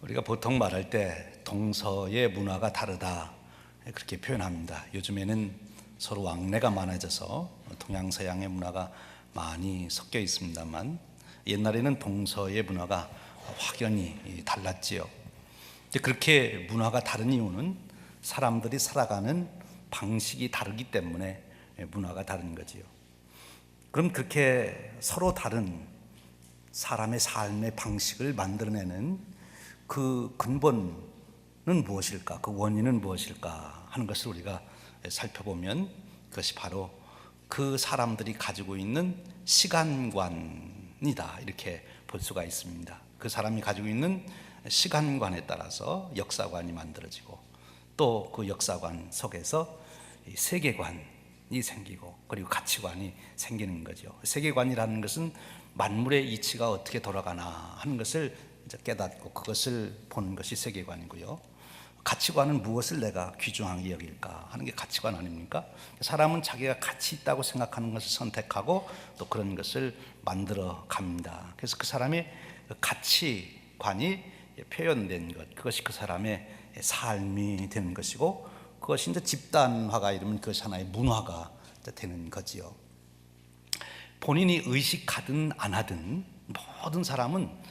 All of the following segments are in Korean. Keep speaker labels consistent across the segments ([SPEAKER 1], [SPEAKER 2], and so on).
[SPEAKER 1] 우리가 보통 말할 때 동서의 문화가 다르다 그렇게 표현합니다. 요즘에는 서로 왕래가 많아져서 동양서양의 문화가 많이 섞여 있습니다만 옛날에는 동서의 문화가 확연히 달랐지요. 그렇게 문화가 다른 이유는 사람들이 살아가는 방식이 다르기 때문에 문화가 다른 거지요. 그럼 그렇게 서로 다른 사람의 삶의 방식을 만들어내는 그 근본은 무엇일까? 그 원인은 무엇일까? 하는 것을 우리가 살펴보면 그것이 바로 그 사람들이 가지고 있는 시간관이다, 이렇게 볼 수가 있습니다. 그 사람이 가지고 있는 시간관에 따라서 역사관이 만들어지고 또 그 역사관 속에서 세계관이 생기고 그리고 가치관이 생기는 거죠. 세계관이라는 것은 만물의 이치가 어떻게 돌아가나 하는 것을 깨닫고 그것을 보는 것이 세계관이고요. 가치관은 무엇을 내가 귀중하게 여길까 하는 게 가치관 아닙니까? 사람은 자기가 가치 있다고 생각하는 것을 선택하고 또 그런 것을 만들어 갑니다. 그래서 그 사람의 가치관이 표현된 것, 그것이 그 사람의 삶이 되는 것이고 그것이 이제 집단화가 이르면 그것이 하나의 문화가 되는 거지요. 본인이 의식하든 안 하든 모든 사람은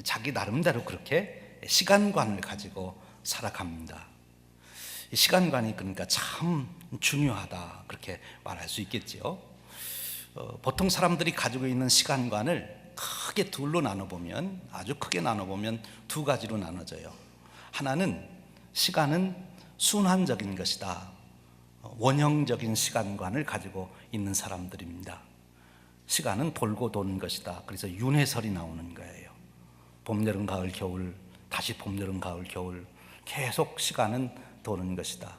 [SPEAKER 1] 자기 나름대로 그렇게 시간관을 가지고 살아갑니다. 시간관이 그러니까 참 중요하다, 그렇게 말할 수 있겠지요. 보통 사람들이 가지고 있는 시간관을 크게 둘로 나눠보면, 아주 크게 나눠보면 두 가지로 나눠져요. 하나는 시간은 순환적인 것이다, 원형적인 시간관을 가지고 있는 사람들입니다. 시간은 돌고 도는 것이다. 그래서 윤회설이 나오는 거예요. 봄, 여름, 가을, 겨울, 다시 봄, 여름, 가을, 겨울, 계속 시간은 도는 것이다.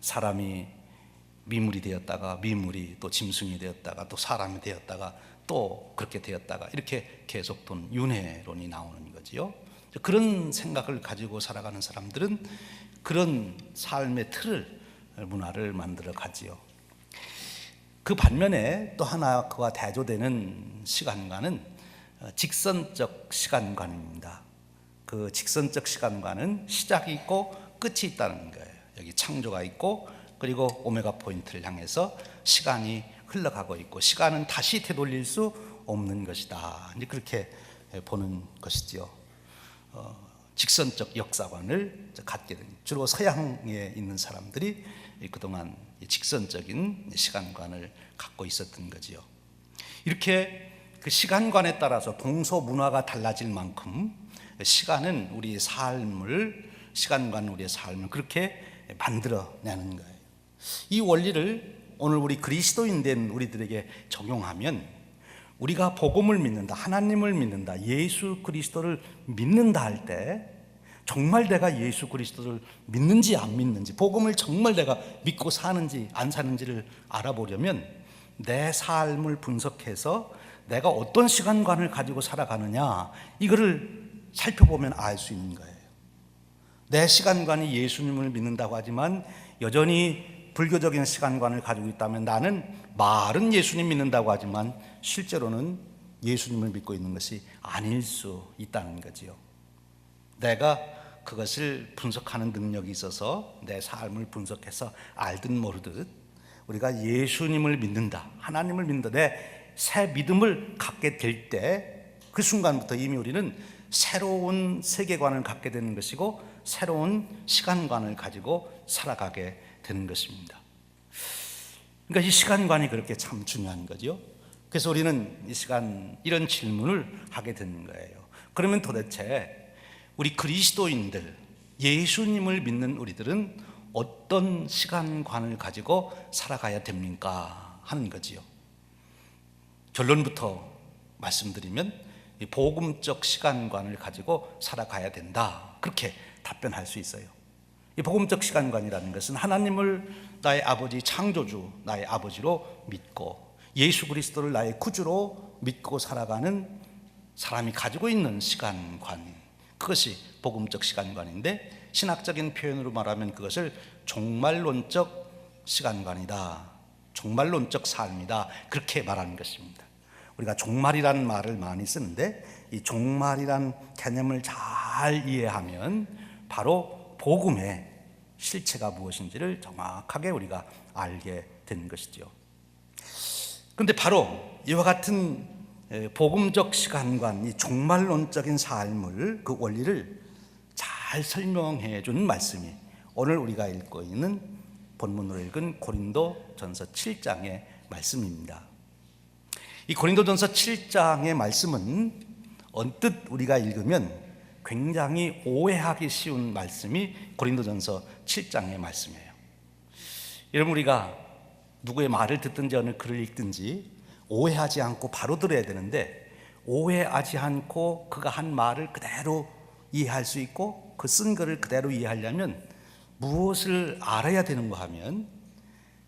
[SPEAKER 1] 사람이 미물이 되었다가 미물이 또 짐승이 되었다가 또 사람이 되었다가 또 그렇게 되었다가 이렇게 계속 도는 윤회론이 나오는 거지요. 그런 생각을 가지고 살아가는 사람들은 그런 삶의 틀을, 문화를 만들어 가지요. 그 반면에 또 하나 그와 대조되는 시간관은 직선적 시간관입니다. 그 직선적 시간관은 시작이 있고 끝이 있다는 거예요. 여기 창조가 있고 그리고 오메가 포인트를 향해서 시간이 흘러가고 있고 시간은 다시 되돌릴 수 없는 것이다, 이제 그렇게 보는 것이지요. 직선적 역사관을 갖게 된, 주로 서양에 있는 사람들이 그동안 직선적인 시간관을 갖고 있었던 거지요. 이렇게 그 시간관에 따라서 동서 문화가 달라질 만큼 시간은 우리의 삶을, 시간관 우리의 삶을 그렇게 만들어내는 거예요. 이 원리를 오늘 우리 그리스도인 된 우리들에게 적용하면 우리가 복음을 믿는다, 하나님을 믿는다, 예수 그리스도를 믿는다 할 때 정말 내가 예수 그리스도를 믿는지 안 믿는지, 복음을 정말 내가 믿고 사는지 안 사는지를 알아보려면 내 삶을 분석해서 내가 어떤 시간관을 가지고 살아가느냐, 이거를 살펴보면 알 수 있는 거예요. 내 시간관이 예수님을 믿는다고 하지만 여전히 불교적인 시간관을 가지고 있다면 나는 말은 예수님 믿는다고 하지만 실제로는 예수님을 믿고 있는 것이 아닐 수 있다는 거지요. 내가 그것을 분석하는 능력이 있어서 내 삶을 분석해서 알듯 모르듯 우리가 예수님을 믿는다, 하나님을 믿는다, 내 새 믿음을 갖게 될 때 그 순간부터 이미 우리는 새로운 세계관을 갖게 되는 것이고 새로운 시간관을 가지고 살아가게 되는 것입니다. 그러니까 이 시간관이 그렇게 참 중요한 거죠. 그래서 우리는 이 시간 이런 질문을 하게 되는 거예요. 그러면 도대체 우리 그리스도인들, 예수님을 믿는 우리들은 어떤 시간관을 가지고 살아가야 됩니까? 하는 거지요. 결론부터 말씀드리면 이 복음적 시간관을 가지고 살아가야 된다, 그렇게 답변할 수 있어요. 이 복음적 시간관이라는 것은 하나님을 나의 아버지, 창조주, 나의 아버지로 믿고 예수 그리스도를 나의 구주로 믿고 살아가는 사람이 가지고 있는 시간관, 그것이 복음적 시간관인데 신학적인 표현으로 말하면 그것을 종말론적 시간관이다, 종말론적 삶이다, 그렇게 말하는 것입니다. 우리가 종말이라는 말을 많이 쓰는데 이 종말이란 개념을 잘 잘 이해하면 바로 복음의 실체가 무엇인지를 정확하게 우리가 알게 되는 것이죠. 그런데 바로 이와 같은 복음적 시간관, 이 종말론적인 삶을, 그 원리를 잘 설명해 준 말씀이 오늘 우리가 읽고 있는 본문으로 읽은 고린도전서 7장의 말씀입니다. 이 고린도전서 7장의 말씀은 언뜻 우리가 읽으면 굉장히 오해하기 쉬운 말씀이 고린도전서 7장의 말씀이에요. 여러분, 우리가 누구의 말을 듣든지 어느 글을 읽든지 오해하지 않고 바로 들어야 되는데, 오해하지 않고 그가 한 말을 그대로 이해할 수 있고 그 쓴 글을 그대로 이해하려면 무엇을 알아야 되는가 하면,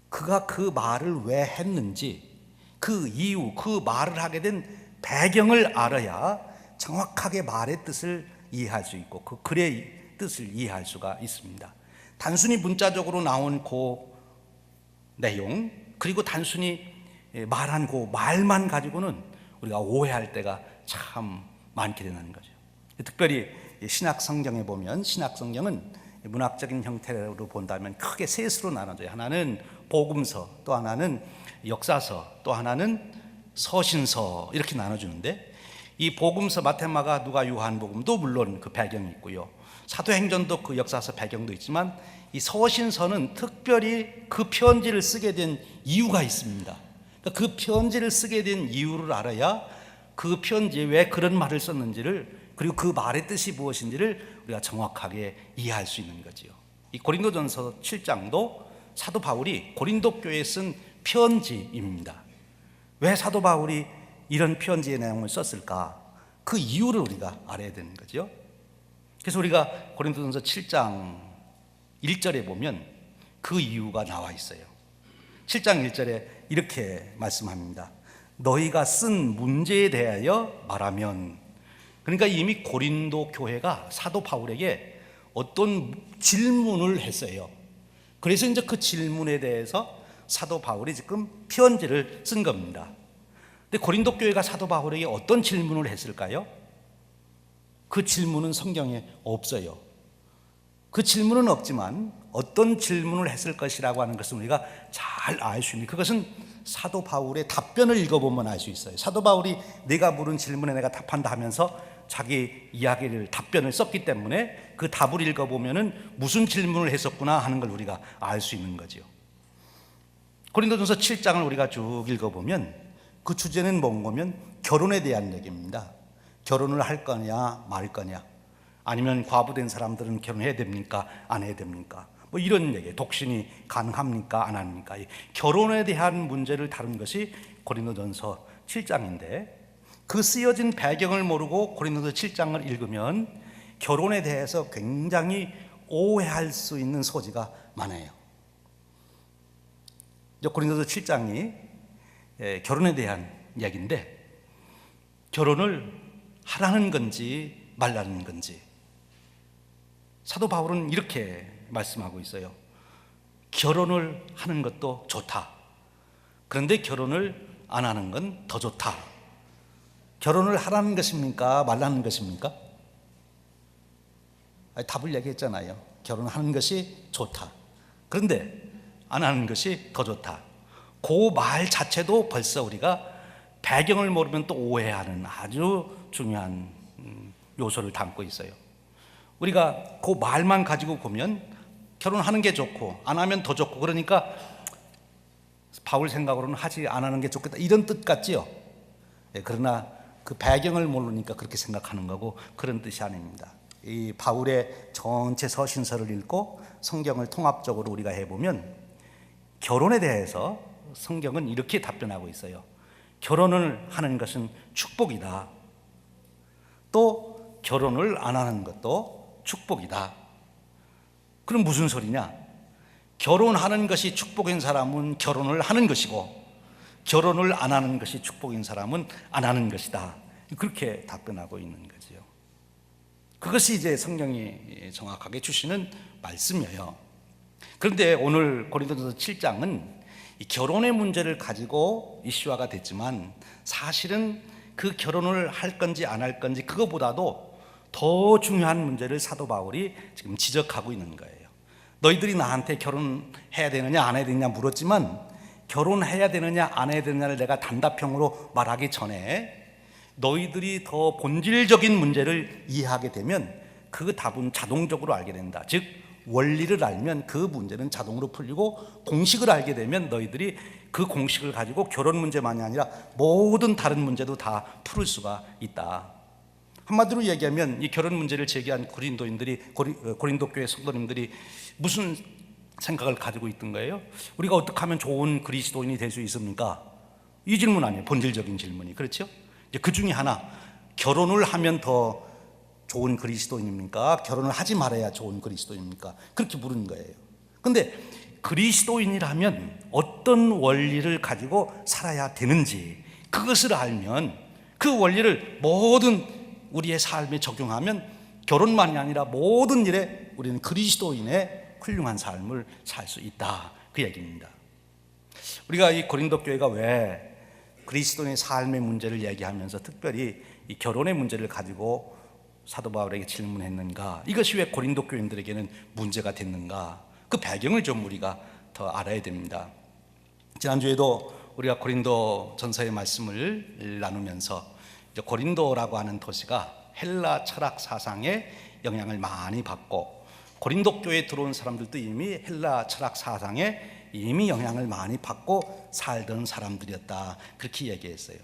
[SPEAKER 1] 그가 그 말을 왜 했는지, 그 이유, 그 말을 하게 된 배경을 알아야 정확하게 말의 뜻을 이해할 수 있고 그 글의 뜻을 이해할 수가 있습니다. 단순히 문자적으로 나온 그 내용, 그리고 단순히 말한 그 말만 가지고는 우리가 오해할 때가 참 많게 되는 거죠. 특별히 신약 성경에 보면, 신약 성경은 문학적인 형태로 본다면 크게 셋으로 나눠져요. 하나는 복음서, 또 하나는 역사서, 또 하나는 서신서, 이렇게 나눠주는데, 이 복음서 마태마가 누가 요한복음도 물론 그 배경이 있고요, 사도행전도 그 역사서 배경도 있지만, 이 서신서는 특별히 그 편지를 쓰게 된 이유가 있습니다. 그 편지를 쓰게 된 이유를 알아야 그 편지에 왜 그런 말을 썼는지를, 그리고 그 말의 뜻이 무엇인지를 우리가 정확하게 이해할 수 있는 거지요. 이 고린도전서 7장도 사도 바울이 고린도 교회에 쓴 편지입니다. 왜 사도 바울이 이런 편지의 내용을 썼을까? 그 이유를 우리가 알아야 되는 거죠. 그래서 우리가 고린도전서 7장 1절에 보면 그 이유가 나와 있어요. 7장 1절에 이렇게 말씀합니다. 너희가 쓴 문제에 대하여 말하면, 그러니까 이미 고린도 교회가 사도 바울에게 어떤 질문을 했어요. 그래서 이제 그 질문에 대해서 사도 바울이 지금 편지를 쓴 겁니다. 근데 고린도 교회가 사도 바울에게 어떤 질문을 했을까요? 그 질문은 성경에 없어요. 그 질문은 없지만 어떤 질문을 했을 것이라고 하는 것은 우리가 잘 알 수 있는, 그것은 사도 바울의 답변을 읽어보면 알 수 있어요. 사도 바울이 내가 물은 질문에 내가 답한다 하면서 자기 이야기를, 답변을 썼기 때문에 그 답을 읽어보면은 무슨 질문을 했었구나 하는 걸 우리가 알 수 있는 거죠. 고린도전서 7장을 우리가 쭉 읽어보면 그 주제는 뭔가면 결혼에 대한 얘기입니다. 결혼을 할 거냐 말 거냐, 아니면 과부된 사람들은 결혼해야 됩니까 안 해야 됩니까, 뭐 이런 얘기, 독신이 가능합니까 안 합니까, 결혼에 대한 문제를 다룬 것이 고린도전서 7장인데, 그 쓰여진 배경을 모르고 고린도전서 7장을 읽으면 결혼에 대해서 굉장히 오해할 수 있는 소지가 많아요. 고린도전서 7장이 결혼에 대한 이야기인데, 결혼을 하라는 건지 말라는 건지 사도 바울은 이렇게 말씀하고 있어요. 결혼을 하는 것도 좋다. 그런데 결혼을 안 하는 건 더 좋다. 결혼을 하라는 것입니까 말라는 것입니까? 답을 얘기했잖아요. 결혼하는 것이 좋다. 그런데 안 하는 것이 더 좋다. 그 말 자체도 벌써 우리가 배경을 모르면 또 오해하는 아주 중요한 요소를 담고 있어요. 우리가 그 말만 가지고 보면 결혼하는 게 좋고 안 하면 더 좋고, 그러니까 바울 생각으로는 하지 안 하는 게 좋겠다, 이런 뜻 같지요. 그러나 그 배경을 모르니까 그렇게 생각하는 거고, 그런 뜻이 아닙니다. 이 바울의 전체 서신서를 읽고 성경을 통합적으로 우리가 해보면 결혼에 대해서 성경은 이렇게 답변하고 있어요. 결혼을 하는 것은 축복이다. 또 결혼을 안 하는 것도 축복이다. 그럼 무슨 소리냐? 결혼하는 것이 축복인 사람은 결혼을 하는 것이고, 결혼을 안 하는 것이 축복인 사람은 안 하는 것이다. 그렇게 답변하고 있는 거죠. 그것이 이제 성경이 정확하게 주시는 말씀이에요. 그런데 오늘 고린도전서 7장은 이 결혼의 문제를 가지고 이슈화가 됐지만, 사실은 그 결혼을 할 건지 안 할 건지 그거보다도 더 중요한 문제를 사도 바울이 지금 지적하고 있는 거예요. 너희들이 나한테 결혼해야 되느냐 안 해야 되느냐 물었지만 결혼해야 되느냐 안 해야 되느냐를 내가 단답형으로 말하기 전에 너희들이 더 본질적인 문제를 이해하게 되면 그 답은 자동적으로 알게 된다. 즉 원리를 알면 그 문제는 자동으로 풀리고 공식을 알게 되면 너희들이 그 공식을 가지고 결혼 문제만이 아니라 모든 다른 문제도 다 풀을 수가 있다. 한마디로 얘기하면 이 결혼 문제를 제기한 고린도 교회 성도님들이 무슨 생각을 가지고 있던 거예요? 우리가 어떻게 하면 좋은 그리스도인이 될 수 있습니까? 이 질문 아니에요. 본질적인 질문이. 그렇죠? 이제 그 중에 하나, 결혼을 하면 더 좋은 그리스도인입니까? 결혼을 하지 말아야 좋은 그리스도인입니까? 그렇게 물은 거예요. 근데 그리스도인이라면 어떤 원리를 가지고 살아야 되는지 그것을 알면 그 원리를 모든 우리의 삶에 적용하면 결혼만이 아니라 모든 일에 우리는 그리스도인의 훌륭한 삶을 살 수 있다. 그 얘기입니다. 우리가 이 고린도 교회가 왜 그리스도인의 삶의 문제를 얘기하면서 특별히 이 결혼의 문제를 가지고 사도 바울에게 질문했는가? 이것이 왜 고린도 교인들에게는 문제가 됐는가? 그 배경을 좀 우리가 더 알아야 됩니다. 지난주에도 우리가 고린도 전서의 말씀을 나누면서 이제 고린도라고 하는 도시가 헬라 철학 사상의 영향을 많이 받고 고린도 교회에 들어온 사람들도 이미 헬라 철학 사상에 이미 영향을 많이 받고 살던 사람들이었다. 그렇게 얘기했어요.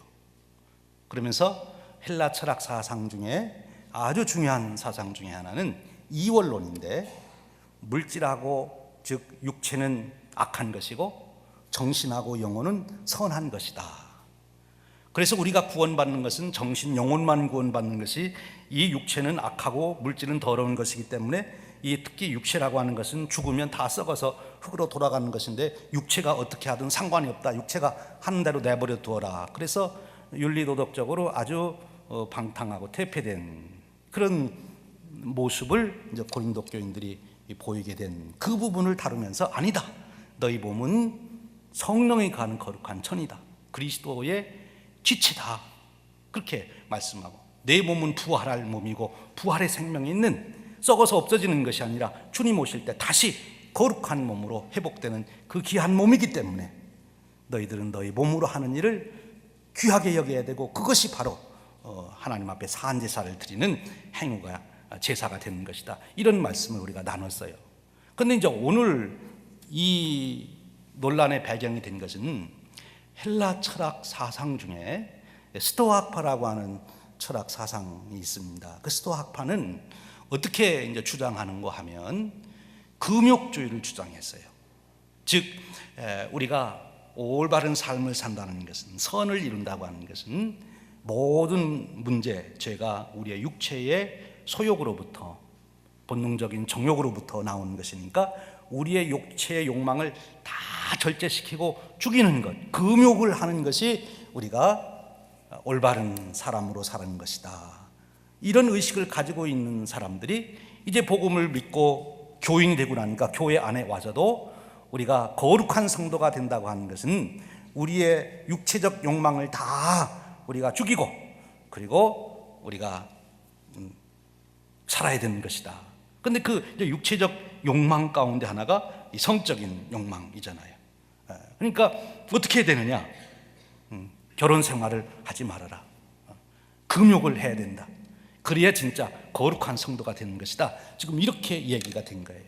[SPEAKER 1] 그러면서 헬라 철학 사상 중에 아주 중요한 사상 중에 하나는 이원론인데 물질하고 즉 육체는 악한 것이고 정신하고 영혼은 선한 것이다. 그래서 우리가 구원받는 것은 정신, 영혼만 구원받는 것이 이 육체는 악하고 물질은 더러운 것이기 때문에 이 특히 육체라고 하는 것은 죽으면 다 썩어서 흙으로 돌아가는 것인데 육체가 어떻게 하든 상관이 없다. 육체가 하는 대로 내버려 두어라. 그래서 윤리도덕적으로 아주 방탕하고 퇴폐된 그런 모습을 이제 고린도 교인들이 보이게 된 그 부분을 다루면서 아니다. 너희 몸은 성령이 가는 거룩한 천이다. 그리스도의 지체다. 그렇게 말씀하고 내 몸은 부활할 몸이고 부활의 생명이 있는 썩어서 없어지는 것이 아니라 주님 오실 때 다시 거룩한 몸으로 회복되는 그 귀한 몸이기 때문에 너희들은 너희 몸으로 하는 일을 귀하게 여겨야 되고 그것이 바로 하나님 앞에 산제사를 드리는 행위가 제사가 되는 것이다. 이런 말씀을 우리가 나눴어요. 그런데 이제 오늘 이 논란의 배경이 된 것은 헬라 철학 사상 중에 스토아파라고 하는 철학 사상이 있습니다. 그 스토아파는 어떻게 이제 주장하는가 하면 금욕주의를 주장했어요. 즉 우리가 올바른 삶을 산다는 것은 선을 이룬다고 하는 것은 모든 문제, 죄가 우리의 육체의 소욕으로부터 본능적인 정욕으로부터 나오는 것이니까 우리의 육체의 욕망을 다 절제시키고 죽이는 것, 금욕을 하는 것이 우리가 올바른 사람으로 사는 것이다. 이런 의식을 가지고 있는 사람들이 이제 복음을 믿고 교인이 되고 나니까 교회 안에 와서도 우리가 거룩한 성도가 된다고 하는 것은 우리의 육체적 욕망을 다 우리가 죽이고 그리고 우리가 살아야 되는 것이다. 그런데 그 육체적 욕망 가운데 하나가 이 성적인 욕망이잖아요. 그러니까 어떻게 해야 되느냐? 결혼 생활을 하지 말아라. 금욕을 해야 된다. 그래야 진짜 거룩한 성도가 되는 것이다. 지금 이렇게 얘기가 된 거예요.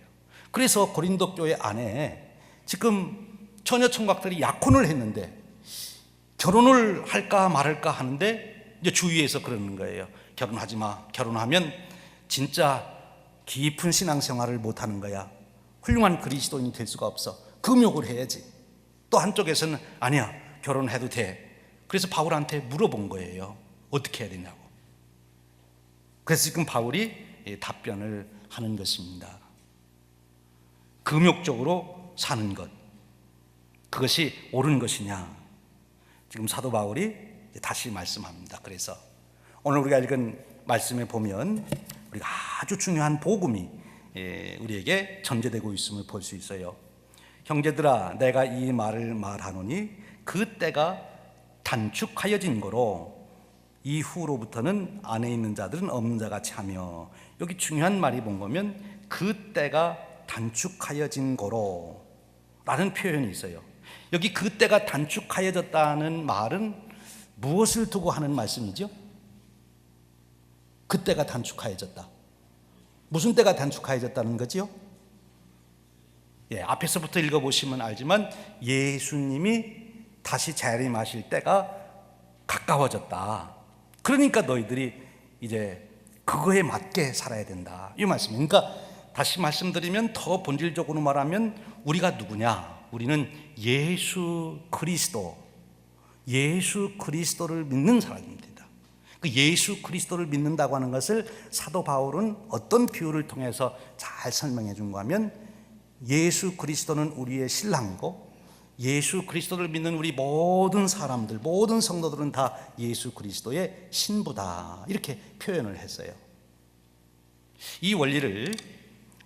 [SPEAKER 1] 그래서 고린도 교회 안에 지금 처녀 총각들이 약혼을 했는데 결혼을 할까 말할까 하는데 이제 주위에서 그러는 거예요. 결혼하지 마. 결혼하면 진짜 깊은 신앙생활을 못하는 거야. 훌륭한 그리스도인이 될 수가 없어. 금욕을 해야지. 또 한쪽에서는 아니야. 결혼해도 돼. 그래서 바울한테 물어본 거예요. 어떻게 해야 되냐고. 그래서 지금 바울이 답변을 하는 것입니다. 금욕적으로 사는 것, 그것이 옳은 것이냐. 지금 사도 바울이 다시 말씀합니다. 그래서 오늘 우리가 읽은 말씀에 보면 우리가 아주 중요한 복음이 우리에게 전제되고 있음을 볼 수 있어요. 형제들아, 내가 이 말을 말하노니 그 때가 단축하여진 거로 이후로부터는 안에 있는 자들은 없는 자 같이 하며, 여기 중요한 말이 뭔가면 그 때가 단축하여진 거로 라는 표현이 있어요. 여기 그 때가 단축하여졌다는 말은 무엇을 두고 하는 말씀이죠? 그 때가 단축하여졌다. 무슨 때가 단축하여졌다는 거지요? 앞에서부터 읽어보시면 알지만 예수님이 다시 재림하실 때가 가까워졌다. 그러니까 너희들이 이제 그거에 맞게 살아야 된다, 이 말씀이에요. 그러니까 다시 말씀드리면 더 본질적으로 말하면 우리가 누구냐? 우리는 예수 그리스도를 믿는 사람입니다. 그 예수 그리스도를 믿는다고 하는 것을 사도 바울은 어떤 비유를 통해서 잘 설명해 준가 하면, 예수 그리스도는 우리의 신랑이고 예수 그리스도를 믿는 우리 모든 사람들, 모든 성도들은 다 예수 그리스도의 신부다, 이렇게 표현을 했어요. 이 원리를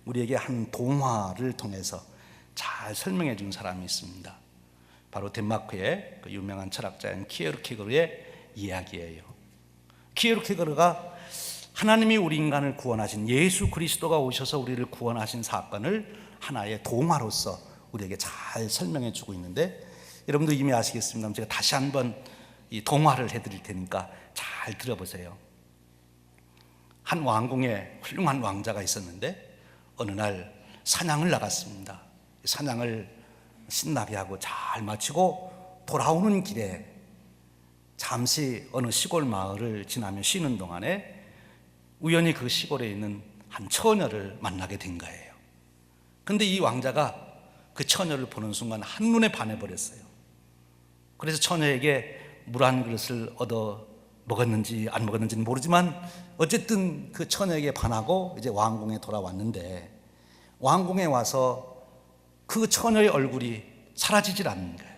[SPEAKER 1] 우리에게 한 동화를 통해서 잘 설명해 준 사람이 있습니다. 바로 덴마크의 그 유명한 철학자인 키에르케고르의 이야기예요. 키에르케고르가 하나님이 우리 인간을 구원하신, 예수 그리스도가 오셔서 우리를 구원하신 사건을 하나의 동화로서 우리에게 잘 설명해 주고 있는데, 여러분도 이미 아시겠습니다만 제가 다시 한번 이 동화를 해드릴 테니까 잘 들어보세요. 한 왕궁에 훌륭한 왕자가 있었는데 어느 날 사냥을 나갔습니다. 사냥을 신나게 하고 잘 마치고 돌아오는 길에 잠시 어느 시골 마을을 지나며 쉬는 동안에 우연히 그 시골에 있는 한 처녀를 만나게 된 거예요. 근데 이 왕자가 그 처녀를 보는 순간 한눈에 반해버렸어요. 그래서 처녀에게 물 한 그릇을 얻어 먹었는지 안 먹었는지는 모르지만 어쨌든 그 처녀에게 반하고 이제 왕궁에 돌아왔는데, 왕궁에 와서 그 처녀의 얼굴이 사라지질 않는 거예요.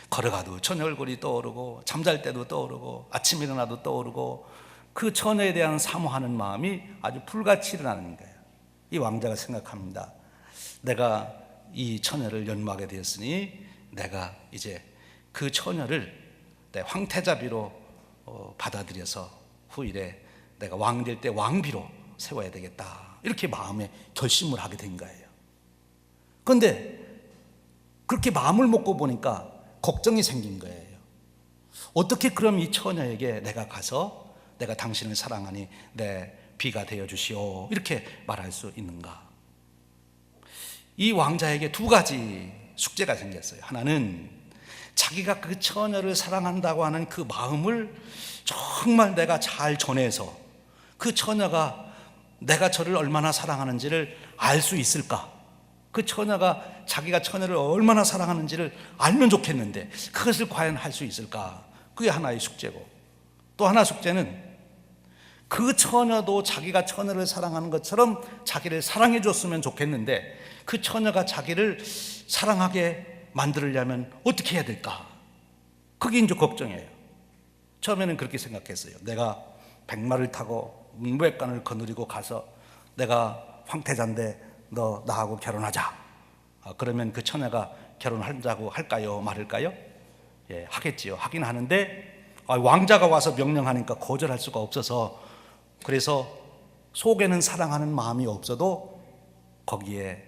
[SPEAKER 1] 걸어가도 처녀 얼굴이 떠오르고, 잠잘 때도 떠오르고, 아침에 일어나도 떠오르고, 그 처녀에 대한 사모하는 마음이 아주 불같이 일어나는 거예요. 이 왕자가 생각합니다. 내가 이 처녀를 연모하게 되었으니 내가 이제 그 처녀를 내 황태자비로 받아들여서 후일에 내가 왕 될 때 왕비로 세워야 되겠다, 이렇게 마음에 결심을 하게 된 거예요. 그런데 그렇게 마음을 먹고 보니까 걱정이 생긴 거예요. 어떻게 그럼 이 처녀에게 내가 가서 내가 당신을 사랑하니 내 비가 되어 주시오, 이렇게 말할 수 있는가? 이 왕자에게 두 가지 숙제가 생겼어요. 하나는 자기가 그 처녀를 사랑한다고 하는 그 마음을 정말 내가 잘 전해서 그 처녀가 내가 저를 얼마나 사랑하는지를 알 수 있을까? 그 처녀가 자기가 처녀를 얼마나 사랑하는지를 알면 좋겠는데 그것을 과연 할 수 있을까? 그게 하나의 숙제고, 또 하나 숙제는 그 처녀도 자기가 처녀를 사랑하는 것처럼 자기를 사랑해 줬으면 좋겠는데 그 처녀가 자기를 사랑하게 만들려면 어떻게 해야 될까? 그게 이제 걱정이에요. 처음에는 그렇게 생각했어요. 내가 백마를 타고 문무백관을 거느리고 가서 내가 황태자인데 너 나하고 결혼하자. 그러면 그 처녀가 결혼하자고 할까요? 말을까요? 하겠지요. 하긴 하는데 왕자가 와서 명령하니까 거절할 수가 없어서, 그래서 속에는 사랑하는 마음이 없어도 거기에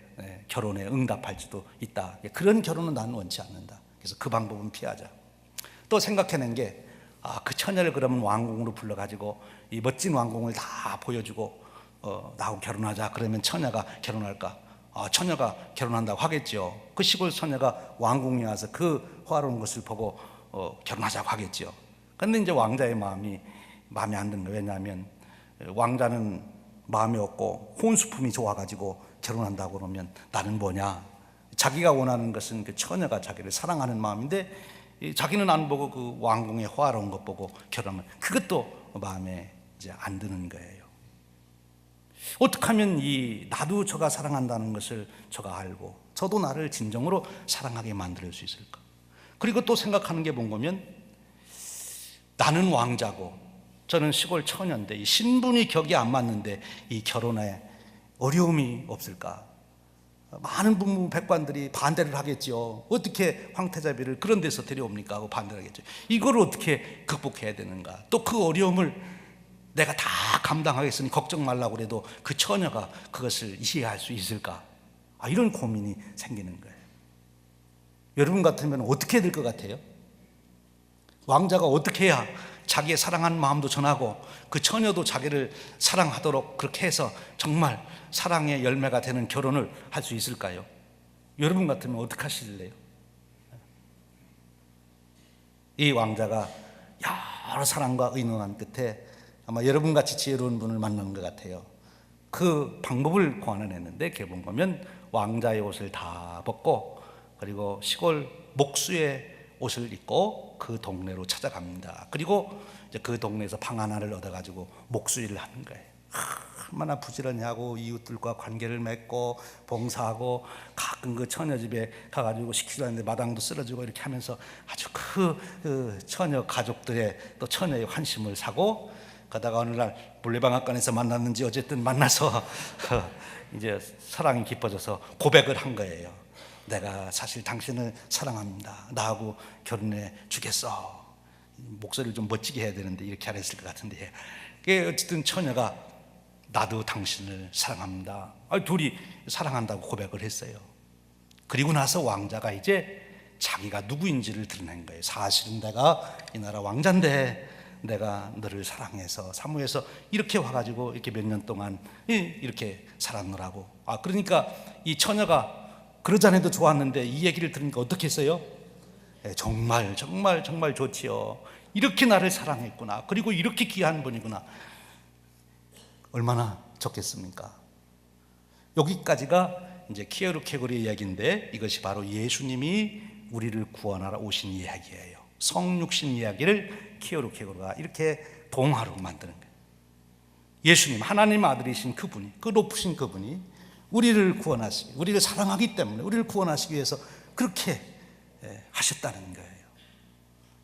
[SPEAKER 1] 결혼에 응답할지도 있다. 그런 결혼은 나는 원치 않는다. 그래서 그 방법은 피하자. 또 생각해낸 게, 그 처녀를 그러면 왕궁으로 불러가지고 이 멋진 왕궁을 다 보여주고 나하고 결혼하자. 그러면 처녀가 결혼할까? 처녀가 결혼한다고 하겠죠. 그 시골 처녀가 왕궁에 와서 그 화려한 것을 보고 결혼하자고 하겠죠. 그런데 이제 왕자의 마음에 안 드는 거예요. 왜냐하면 왕자는 마음이 없고 혼수품이 좋아가지고 결혼한다고 그러면 나는 뭐냐? 자기가 원하는 것은 그 처녀가 자기를 사랑하는 마음인데 자기는 안 보고 그 왕궁의 화려한 것 보고 결혼하면 그것도 마음에 이제 안 드는 거예요. 어떻게 하면 나도 저가 사랑한다는 것을 저가 알고 저도 나를 진정으로 사랑하게 만들 수 있을까? 그리고 또 생각하는 게 뭔가면, 나는 왕자고 저는 시골 처녀인데 이 신분이 격이 안 맞는데 이 결혼에 어려움이 없을까? 많은 문무백관들이 반대를 하겠죠. 어떻게 황태자비를 그런 데서 데려옵니까 하고 반대를 하겠죠. 이걸 어떻게 극복해야 되는가. 또 그 어려움을 내가 다 감당하겠으니 걱정 말라고 그래도 그 처녀가 그것을 이해할 수 있을까. 이런 고민이 생기는 거예요. 여러분 같으면 어떻게 될 것 같아요? 왕자가 어떻게 해야 자기의 사랑하는 마음도 전하고 그 처녀도 자기를 사랑하도록 그렇게 해서 정말 사랑의 열매가 되는 결혼을 할 수 있을까요? 여러분 같으면 어떻게 하실래요? 이 왕자가 여러 사람과 의논한 끝에 아마 여러분같이 지혜로운 분을 만난 것 같아요. 그 방법을 고안해냈는데 개본 보면 왕자의 옷을 다 벗고 그리고 시골 목수의 옷을 입고 그 동네로 찾아갑니다. 그리고 이제 그 동네에서 방 하나를 얻어가지고 목수일을 하는 거예요. 얼마나 부지런히하고 이웃들과 관계를 맺고 봉사하고 가끔 그 처녀 집에 가가지고 식사도 하는데 마당도 쓸어주고 이렇게 하면서 아주 그 처녀 가족들의 또 처녀의 환심을 사고 가다가 어느 날 물레방앗간에서 만났는지 어쨌든 만나서 이제 사랑이 깊어져서 고백을 한 거예요. 내가 사실 당신을 사랑합니다. 나하고 결혼해 주겠어. 목소리를 좀 멋지게 해야 되는데 이렇게 안 했을 것 같은데 어쨌든 처녀가 나도 당신을 사랑합니다. 둘이 사랑한다고 고백을 했어요. 그리고 나서 왕자가 이제 자기가 누구인지를 드러낸 거예요. 사실은 내가 이 나라 왕자인데 내가 너를 사랑해서 사모해서 이렇게 와가지고 이렇게 몇 년 동안 이렇게 살았노라고. 그러니까 이 처녀가 그러자네도 좋았는데 이 얘기를 들으니까 어떻게 했어요? 정말 정말 정말 좋지요. 이렇게 나를 사랑했구나. 그리고 이렇게 귀한 분이구나. 얼마나 좋겠습니까? 여기까지가 이제 키에르케고르의 이야기인데 이것이 바로 예수님이 우리를 구원하러 오신 이야기예요. 성육신 이야기를 키에르케고르가 이렇게 동화로 만드는 거예요. 예수님 하나님 아들이신 그분이, 그 높으신 그분이 우리를 구원하시기, 우리를 사랑하기 때문에 우리를 구원하시기 위해서 그렇게 하셨다는 거예요.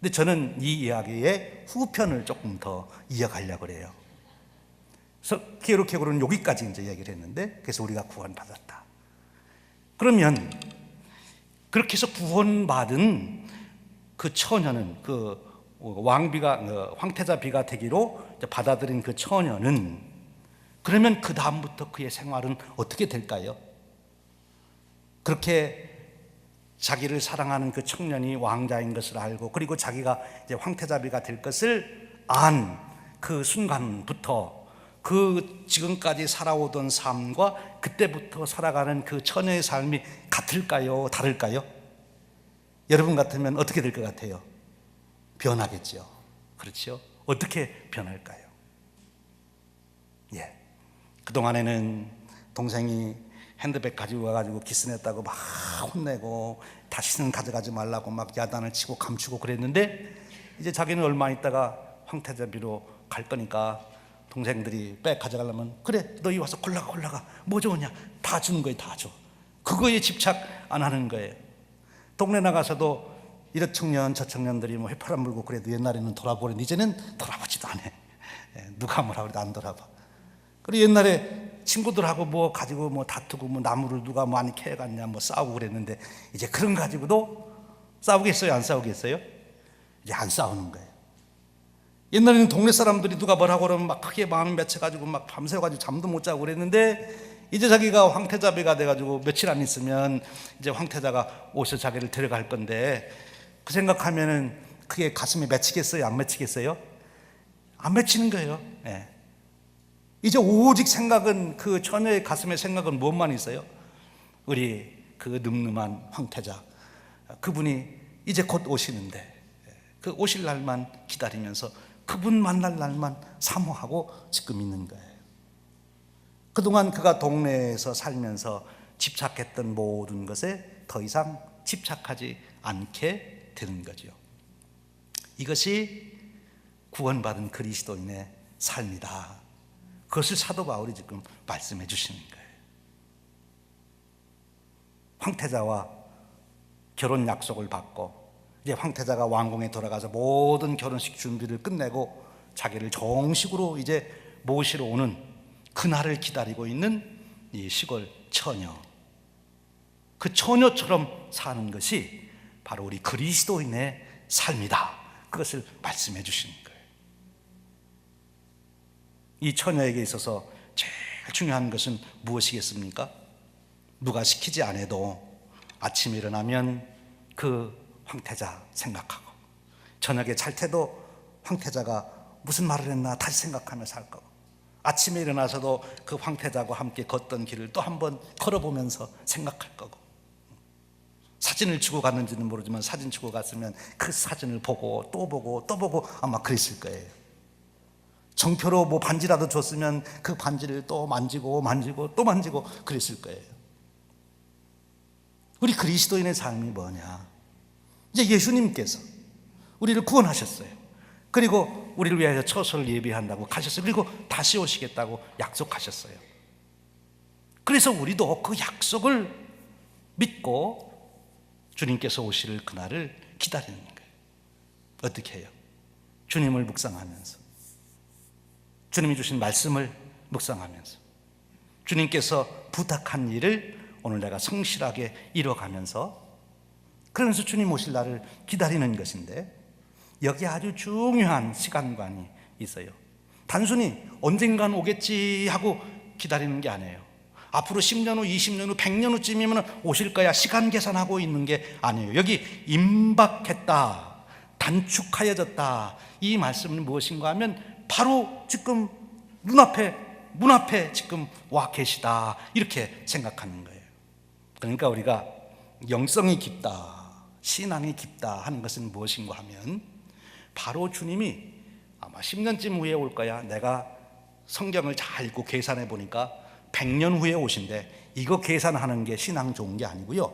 [SPEAKER 1] 근데 저는 이 이야기의 후편을 조금 더 이어가려고 그래요. 그래서 키에르케고르는 여기까지 이제 얘기를 했는데, 그래서 우리가 구원받았다. 그러면 그렇게 해서 구원받은 그 처녀는, 그 왕비가 황태자 비가 되기로 받아들인 그 처녀는, 그러면 그 다음부터 그의 생활은 어떻게 될까요? 그렇게 자기를 사랑하는 그 청년이 왕자인 것을 알고, 그리고 자기가 이제 황태자비가 될 것을 안 그 순간부터 그 지금까지 살아오던 삶과 그때부터 살아가는 그 처녀의 삶이 같을까요? 다를까요? 여러분 같으면 어떻게 될 것 같아요? 변하겠죠. 그렇죠? 어떻게 변할까요? 그동안에는 동생이 핸드백 가지고 와가지고 기스냈다고 막 혼내고 다시는 가져가지 말라고 막 야단을 치고 감추고 그랬는데, 이제 자기는 얼마 있다가 황태자비로 갈 거니까 동생들이 백 가져가려면, 그래 너희 와서 골라가 뭐 좋으냐 다 주는 거예요. 다 줘. 그거에 집착 안 하는 거예요. 동네 나가서도 이런 청년 저 청년들이 뭐 휘파람 불고 그래도 옛날에는 돌아보는데 이제는 돌아보지도 않아. 누가 뭐라 그래도 안 돌아봐. 그리고 옛날에 친구들하고 뭐 가지고 뭐 다투고 뭐 나무를 누가 많이 캐갔냐 뭐 싸우고 그랬는데, 이제 그런 가지고도 싸우겠어요? 안 싸우겠어요? 이제 안 싸우는 거예요. 옛날에는 동네 사람들이 누가 뭐라고 그러면 막 크게 마음 맺혀가지고 막 밤새가지고 잠도 못 자고 그랬는데, 이제 자기가 황태자비가 돼가지고 며칠 안 있으면 이제 황태자가 오셔서 자기를 데려갈 건데, 그 생각하면은 그게 가슴에 맺히겠어요? 안 맺히겠어요? 안 맺히는 거예요. 이제 오직 생각은, 그 처녀의 가슴에 생각은 무엇만 있어요? 우리 그 늠름한 황태자, 그분이 이제 곧 오시는데 그 오실 날만 기다리면서 그분 만날 날만 사모하고 지금 있는 거예요. 그동안 그가 동네에서 살면서 집착했던 모든 것에 더 이상 집착하지 않게 되는 거죠. 이것이 구원받은 그리스도인의 삶이다. 그것을 사도 바울이 지금 말씀해 주시는 거예요. 황태자와 결혼 약속을 받고, 이제 황태자가 왕궁에 돌아가서 모든 결혼식 준비를 끝내고 자기를 정식으로 이제 모시러 오는 그날을 기다리고 있는 이 시골 처녀. 그 처녀처럼 사는 것이 바로 우리 그리스도인의 삶이다. 그것을 말씀해 주시는 거예요. 이 처녀에게 있어서 제일 중요한 것은 무엇이겠습니까? 누가 시키지 않아도 아침에 일어나면 그 황태자 생각하고, 저녁에 잘 때도 황태자가 무슨 말을 했나 다시 생각하며 살 거고, 아침에 일어나서도 그 황태자와 함께 걷던 길을 또 한번 걸어보면서 생각할 거고, 사진을 주고 갔는지는 모르지만 사진 주고 갔으면 그 사진을 보고 또 보고 또 보고 아마 그랬을 거예요. 정표로 뭐 반지라도 줬으면 그 반지를 또 만지고 또 만지고 그랬을 거예요. 우리 그리스도인의 삶이 뭐냐? 이제 예수님께서 우리를 구원하셨어요. 그리고 우리를 위하여 처소를 예비한다고 가셨어요. 그리고 다시 오시겠다고 약속하셨어요. 그래서 우리도 그 약속을 믿고 주님께서 오실 그날을 기다리는 거예요. 어떻게 해요? 주님을 묵상하면서, 주님이 주신 말씀을 묵상하면서, 주님께서 부탁한 일을 오늘 내가 성실하게 이뤄가면서, 그러면서 주님 오실 날을 기다리는 것인데, 여기에 아주 중요한 시간관이 있어요. 단순히 언젠간 오겠지 하고 기다리는 게 아니에요. 앞으로 10년 후, 20년 후, 100년 후쯤이면 오실 거야 시간 계산하고 있는 게 아니에요. 여기 임박했다, 단축하여졌다, 이 말씀은 무엇인가 하면 바로 지금 문앞에 지금 와 계시다, 이렇게 생각하는 거예요. 그러니까 우리가 영성이 깊다, 신앙이 깊다 하는 것은 무엇인가 하면 바로 주님이 아마 10년쯤 후에 올 거야, 내가 성경을 잘 읽고 계산해 보니까 100년 후에 오신대, 이거 계산하는 게 신앙 좋은 게 아니고요.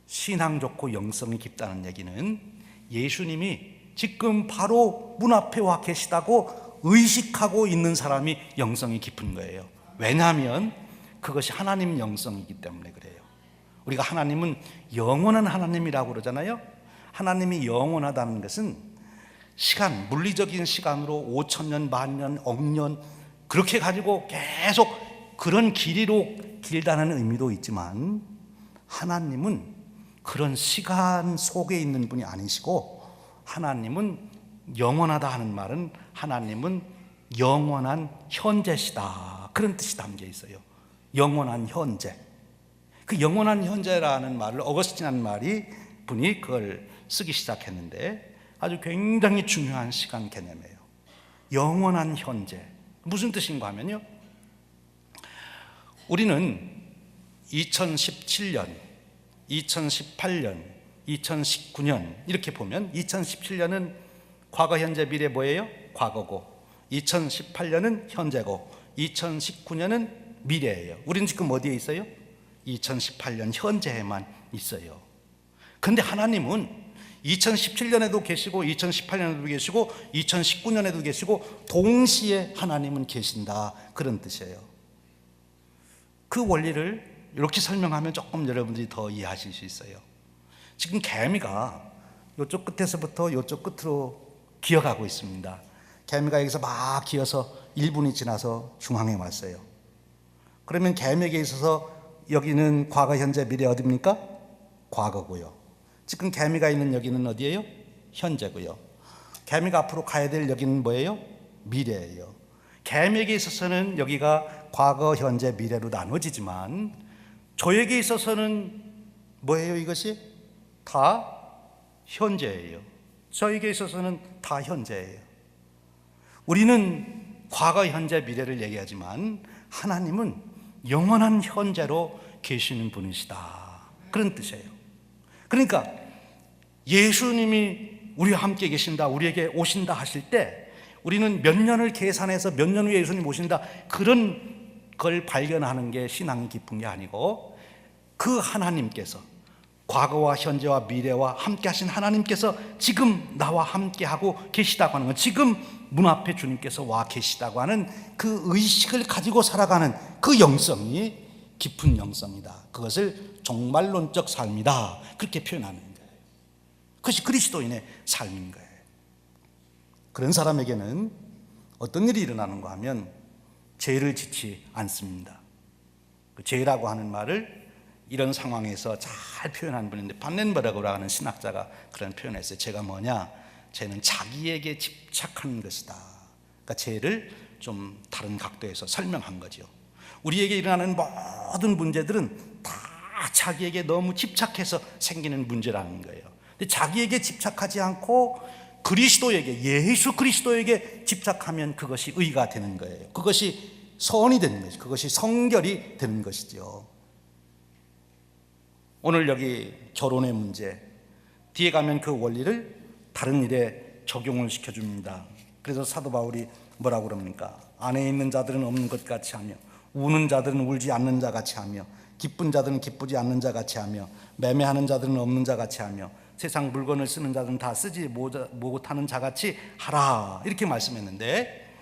[SPEAKER 1] 신앙 좋고 영성이 깊다는 얘기는 예수님이 지금 바로 문 앞에 와 계시다고 의식하고 있는 사람이 영성이 깊은 거예요. 왜냐하면 그것이 하나님 영성이기 때문에 그래요. 우리가 하나님은 영원한 하나님이라고 그러잖아요. 하나님이 영원하다는 것은 시간, 물리적인 시간으로 5,000년, 만년, 억년 그렇게 가지고 계속 그런 길이로 길다는 의미도 있지만, 하나님은 그런 시간 속에 있는 분이 아니시고, 하나님은 영원하다 하는 말은 하나님은 영원한 현재시다, 그런 뜻이 담겨 있어요. 영원한 현재. 그 영원한 현재라는 말을 어거스틴이라는 분이 그걸 쓰기 시작했는데 아주 굉장히 중요한 시간 개념이에요. 영원한 현재. 무슨 뜻인가 하면요, 우리는 2017년, 2018년, 2019년 이렇게 보면 2017년은 과거, 현재, 미래 뭐예요? 과거고, 2018년은 현재고, 2019년은 미래예요. 우리는 지금 어디에 있어요? 2018년 현재에만 있어요. 그런데 하나님은 2017년에도 계시고 2018년에도 계시고 2019년에도 계시고 동시에 하나님은 계신다, 그런 뜻이에요. 그 원리를 이렇게 설명하면 조금 여러분들이 더 이해하실 수 있어요. 지금 개미가 이쪽 끝에서부터 이쪽 끝으로 기어가고 있습니다. 개미가 여기서 막 기어서 1분이 지나서 중앙에 왔어요. 그러면 개미에게 있어서 여기는 과거, 현재, 미래 어디입니까? 과거고요. 지금 개미가 있는 여기는 어디예요? 현재고요. 개미가 앞으로 가야 될 여기는 뭐예요? 미래예요. 개미에게 있어서는 여기가 과거, 현재, 미래로 나눠지지만 저에게 있어서는 뭐예요? 이것이 다 현재예요. 저에게 있어서는 다 현재예요. 우리는 과거, 현재, 미래를 얘기하지만 하나님은 영원한 현재로 계시는 분이시다, 그런 뜻이에요. 그러니까 예수님이 우리와 함께 계신다, 우리에게 오신다 하실 때 우리는 몇 년을 계산해서 몇 년 후에 예수님 오신다, 그런 걸 발견하는 게 신앙이 깊은 게 아니고, 그 하나님께서 과거와 현재와 미래와 함께 하신 하나님께서 지금 나와 함께 하고 계시다고 하는 건, 지금 문 앞에 주님께서 와 계시다고 하는 그 의식을 가지고 살아가는 그 영성이 깊은 영성이다. 그것을 종말론적 삶이다, 그렇게 표현하는 거예요. 그것이 그리스도인의 삶인 거예요. 그런 사람에게는 어떤 일이 일어나는가 하면 죄를 짓지 않습니다. 그 죄라고 하는 말을 이런 상황에서 잘 표현한 분인데 반넨버라고 하는 신학자가 그런 표현을 했어요. 죄가 뭐냐? 죄는 자기에게 집착하는 것이다. 그러니까 죄를 좀 다른 각도에서 설명한 거죠. 우리에게 일어나는 모든 문제들은 다 자기에게 너무 집착해서 생기는 문제라는 거예요. 근데 자기에게 집착하지 않고 그리스도에게, 예수 그리스도에게 집착하면 그것이 의가 되는 거예요. 그것이 선이 되는 것이죠. 그것이 성결이 되는 것이죠. 오늘 여기 결혼의 문제, 뒤에 가면 그 원리를 다른 일에 적용을 시켜줍니다. 그래서 사도 바울이 뭐라고 그럽니까? 안에 있는 자들은 없는 것 같이 하며, 우는 자들은 울지 않는 자 같이 하며, 기쁜 자들은 기쁘지 않는 자 같이 하며, 매매하는 자들은 없는 자 같이 하며, 세상 물건을 쓰는 자들은 다 쓰지 못하는 자 같이 하라, 이렇게 말씀했는데,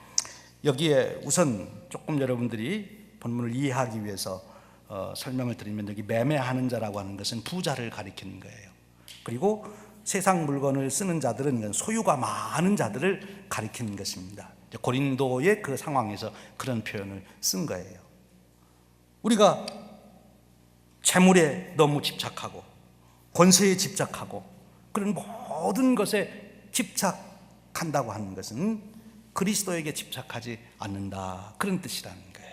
[SPEAKER 1] 여기에 우선 조금 여러분들이 본문을 이해하기 위해서 설명을 드리면, 여기 매매하는 자라고 하는 것은 부자를 가리키는 거예요. 그리고 세상 물건을 쓰는 자들은 소유가 많은 자들을 가리키는 것입니다. 고린도의 그 상황에서 그런 표현을 쓴 거예요. 우리가 재물에 너무 집착하고 권세에 집착하고 그런 모든 것에 집착한다고 하는 것은 그리스도에게 집착하지 않는다, 그런 뜻이라는 거예요.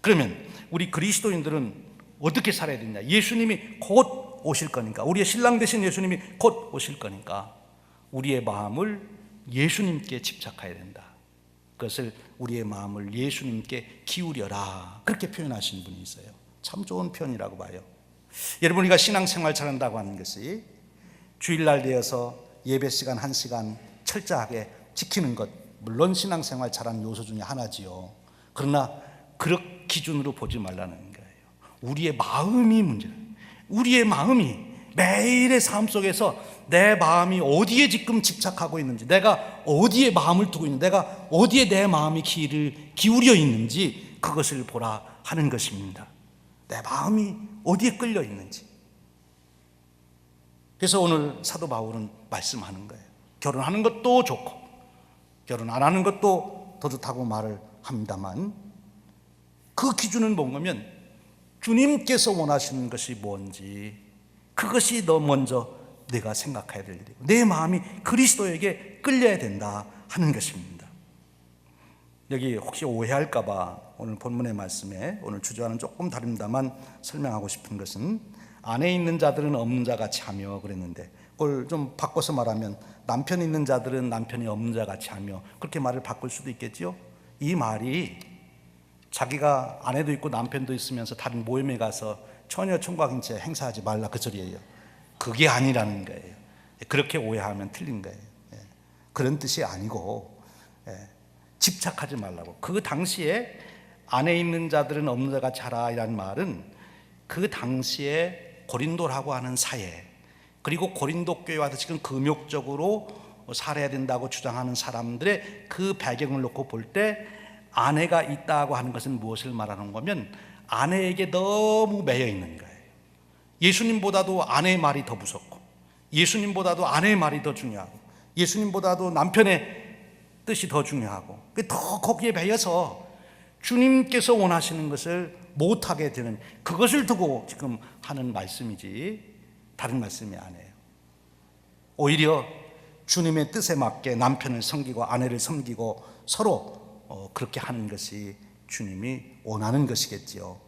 [SPEAKER 1] 그러면 우리 그리스도인들은 어떻게 살아야 되냐? 예수님이 곧 오실 거니까, 우리의 신랑 되신 예수님이 곧 오실 거니까 우리의 마음을 예수님께 집착해야 된다. 그것을 우리의 마음을 예수님께 기울여라, 그렇게 표현하신 분이 있어요. 참 좋은 표현이라고 봐요. 여러분, 우리가 신앙생활 잘한다고 하는 것이 주일날 되어서 예배 시간 1시간 철저하게 지키는 것, 물론 신앙생활 잘하는 요소 중에 하나지요. 그러나 그런 기준으로 보지 말라는 거예요. 우리의 마음이 문제예요. 우리의 마음이 매일의 삶 속에서 내 마음이 어디에 지금 집착하고 있는지, 내가 어디에 마음을 두고 있는지, 내가 어디에 내 마음이 귀를 기울여 있는지 그것을 보라 하는 것입니다. 내 마음이 어디에 끌려 있는지. 그래서 오늘 사도 바울은 말씀하는 거예요. 결혼하는 것도 좋고 결혼 안 하는 것도 더 좋다고 말을 합니다만, 그 기준은 뭔가면 주님께서 원하시는 것이 뭔지, 그것이 너 먼저 내가 생각해야 될 일이고 내 마음이 그리스도에게 끌려야 된다 하는 것입니다. 여기 혹시 오해할까 봐 오늘 본문의 말씀에, 오늘 주제와는 조금 다릅니다만 설명하고 싶은 것은, 안에 있는 자들은 없는 자 같이 하며 그랬는데, 그걸 좀 바꿔서 말하면 남편 있는 자들은 남편이 없는 자 같이 하며, 그렇게 말을 바꿀 수도 있겠죠. 이 말이 자기가 아내도 있고 남편도 있으면서 다른 모임에 가서 처녀 총각인체 행사하지 말라, 그 소리예요. 그게 아니라는 거예요. 그렇게 오해하면 틀린 거예요. 그런 뜻이 아니고 집착하지 말라고. 그 당시에 안에 있는 자들은 없는 자 같이 하라 이라는 말은 그 당시에 고린도라고 하는 사회, 그리고 고린도 교회와 지금 금욕적으로 살아야 된다고 주장하는 사람들의 그 배경을 놓고 볼 때, 아내가 있다고 하는 것은 무엇을 말하는 거면 아내에게 너무 매여 있는 거예요. 예수님보다도 아내의 말이 더 무섭고, 예수님보다도 아내의 말이 더 중요하고, 예수님보다도 남편의 뜻이 더 중요하고, 더 거기에 매여서 주님께서 원하시는 것을 못하게 되는, 그것을 두고 지금 하는 말씀이지 다른 말씀이 아니에요. 오히려 주님의 뜻에 맞게 남편을 섬기고 아내를 섬기고 서로 그렇게 하는 것이 주님이 원하는 것이겠지요.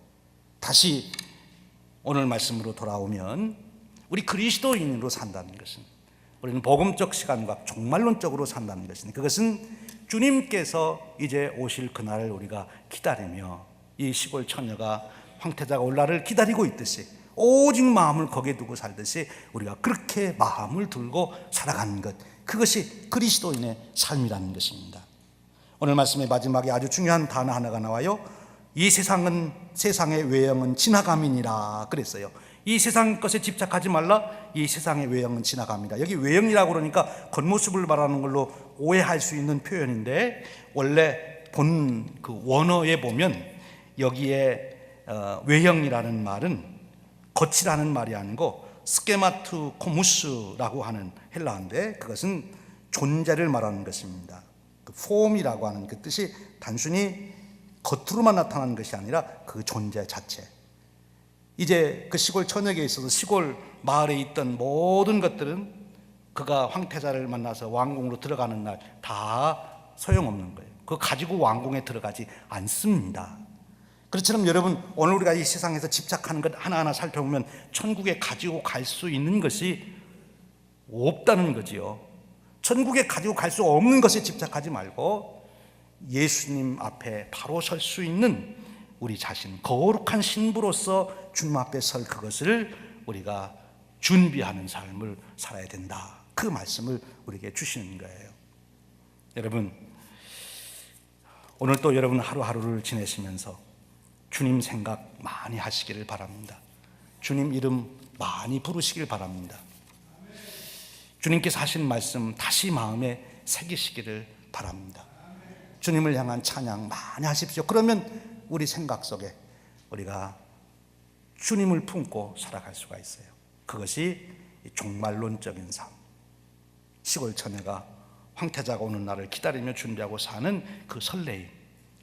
[SPEAKER 1] 다시 오늘 말씀으로 돌아오면, 우리 그리스도인으로 산다는 것은, 우리는 복음적 시간과 종말론적으로 산다는 것은, 그것은 주님께서 이제 오실 그날을 우리가 기다리며, 이 시골 처녀가 황태자가 올 날을 기다리고 있듯이 오직 마음을 거기에 두고 살듯이 우리가 그렇게 마음을 들고 살아가는 것, 그것이 그리스도인의 삶이라는 것입니다. 오늘 말씀의 마지막에 아주 중요한 단어 하나가 나와요. 이 세상의 외형은 지나감이니라 그랬어요. 이 세상 것에 집착하지 말라. 이 세상의 외형은 지나갑니다. 여기 외형이라고 그러니까 겉모습을 말하는 걸로 오해할 수 있는 표현인데, 원래 본 그 원어에 보면 여기에 외형이라는 말은 겉이라는 말이 아니고 스케마투 코무스라고 하는 헬라어인데, 그것은 존재를 말하는 것입니다. 그 폼이라고 하는 그 뜻이 단순히 겉으로만 나타나는 것이 아니라 그 존재 자체. 이제 그 시골 전역에 있어서 시골 마을에 있던 모든 것들은 그가 황태자를 만나서 왕궁으로 들어가는 날 다 소용없는 거예요. 그거 가지고 왕궁에 들어가지 않습니다. 그렇지만 여러분, 오늘 우리가 이 세상에서 집착하는 것 하나하나 살펴보면 천국에 가지고 갈 수 있는 것이 없다는 거지요. 천국에 가지고 갈 수 없는 것에 집착하지 말고 예수님 앞에 바로 설 수 있는 우리 자신, 거룩한 신부로서 주님 앞에 설 그것을 우리가 준비하는 삶을 살아야 된다. 그 말씀을 우리에게 주시는 거예요. 여러분, 오늘 또 여러분 하루하루를 지내시면서 주님 생각 많이 하시기를 바랍니다. 주님 이름 많이 부르시길 바랍니다. 주님께서 하신 말씀 다시 마음에 새기시기를 바랍니다. 주님을 향한 찬양 많이 하십시오. 그러면 우리 생각 속에 우리가 주님을 품고 살아갈 수가 있어요. 그것이 종말론적인 삶, 시골 처녀가 황태자가 오는 날을 기다리며 준비하고 사는 그 설레임,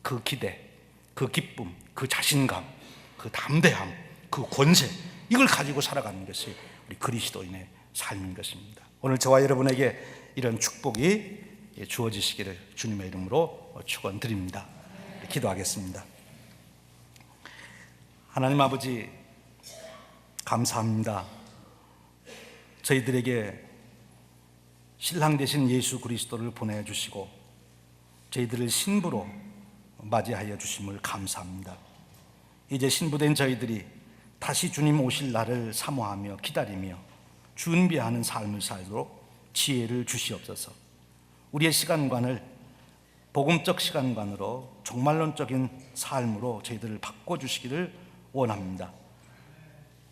[SPEAKER 1] 그 기대, 그 기쁨, 그 자신감, 그 담대함, 그 권세, 이걸 가지고 살아가는 것이 우리 그리스도인의 삶인 것입니다. 오늘 저와 여러분에게 이런 축복이 주어지시기를 주님의 이름으로 축원드립니다. 기도하겠습니다. 하나님 아버지, 감사합니다. 저희들에게 신랑 되신 예수 그리스도를 보내주시고 저희들을 신부로 맞이하여 주심을 감사합니다. 이제 신부된 저희들이 다시 주님 오실 날을 사모하며 기다리며 준비하는 삶을 살도록 지혜를 주시옵소서. 우리의 시간관을 복음적 시간관으로 종말론적인 삶으로 저희들을 바꿔주시기를 원합니다.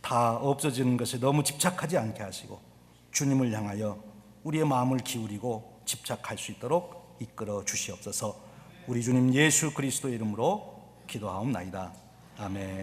[SPEAKER 1] 다 없어지는 것에 너무 집착하지 않게 하시고 주님을 향하여 우리의 마음을 기울이고 집착할 수 있도록 이끌어 주시옵소서. 우리 주님 예수 그리스도의 이름으로 기도하옵나이다. 아멘.